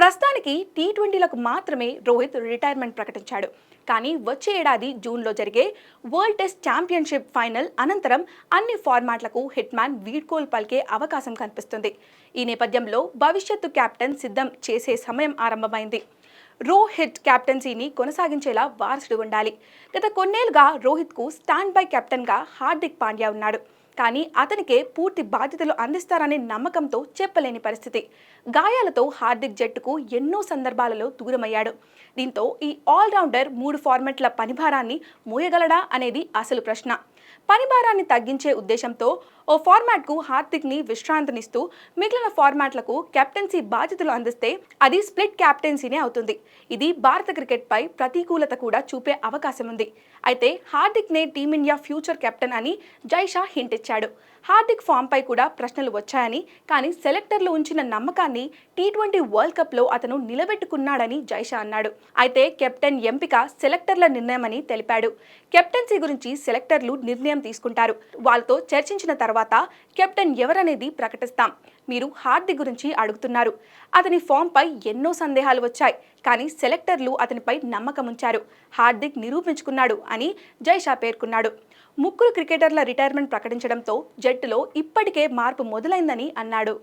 ప్రస్తుతానికి టీ20లకు మాత్రమే రోహిత్ రిటైర్మెంట్ ప్రకటించాడు. కానీ వచ్చే ఏడాది జూన్లో జరిగే వరల్డ్ టెస్ట్ ఛాంపియన్షిప్ ఫైనల్ అనంతరం అన్ని ఫార్మాట్లకు హిట్మ్యాన్ వీడ్కోలు పలికే అవకాశం కనిపిస్తుంది. ఈ నేపథ్యంలో భవిష్యత్తు కెప్టెన్ సిద్ధం చేసే సమయం ఆరంభమైంది. రోహిత్ కెప్టెన్సీని కొనసాగించేలా వారసుడు ఉండాలి. గత కొన్నేళ్లుగా రోహిత్కు స్టాండ్ బై కెప్టెన్గా హార్దిక్ పాండ్యా ఉన్నాడు. కానీ అతనికే పూర్తి బాధ్యతలు అందిస్తారనే నమ్మకంతో చెప్పలేని పరిస్థితి. గాయాలతో హార్దిక్ జట్టుకు ఎన్నో సందర్భాలలో దూరమయ్యాడు. దీంతో ఈ ఆల్రౌండర్ 3 ఫార్మాట్ల పనిభారాన్ని మోయగలడా అనేది అసలు ప్రశ్న. పనిభారాన్ని తగ్గించే ఉద్దేశంతో ఓ ఫార్మాట్కు హార్దిక్ని విశ్రాంతినిస్తూ మిగిలిన ఫార్మాట్లకు కెప్టెన్సీ బాధ్యతలు అందిస్తే అది స్ప్లిట్ కెప్టెన్సీనే అవుతుంది. ఇది భారత క్రికెట్పై ప్రతికూలత కూడా చూపే అవకాశం ఉంది. అయితే హార్దిక్నే టీమిండియా ఫ్యూచర్ కెప్టెన్ అని జైషా హింట్ ఇచ్చాడు. హార్దిక్ ఫామ్పై కూడా ప్రశ్నలు వచ్చాయని, కానీ సెలెక్టర్లు ఉంచిన నమ్మకాన్ని టీ20 వరల్డ్ కప్లో అతను నిలబెట్టుకున్నాడని జైషా అన్నాడు. అయితే కెప్టెన్ ఎంపిక సెలెక్టర్ల నిర్ణయమని తెలిపాడు. కెప్టెన్సీ గురించి సెలెక్టర్లు నిర్ణయం తీసుకుంటారు. వాళ్ళతో చర్చించిన తర్వాత కెప్టెన్ ఎవరనేది ప్రకటిస్తాం. మీరు హార్దిక్ గురించి అడుగుతున్నారు. అతని ఫామ్పై ఎన్నో సందేహాలు వచ్చాయి, కానీ సెలెక్టర్లు అతనిపై నమ్మకం ఉంచారు. హార్దిక్ నిరూపించుకున్నాడు అని జైషా పేర్కొన్నాడు. 3 క్రికెటర్ల రిటైర్మెంట్ ప్రకటించడంతో జట్టులో ఇప్పటికే మార్పు మొదలైందని అన్నాడు.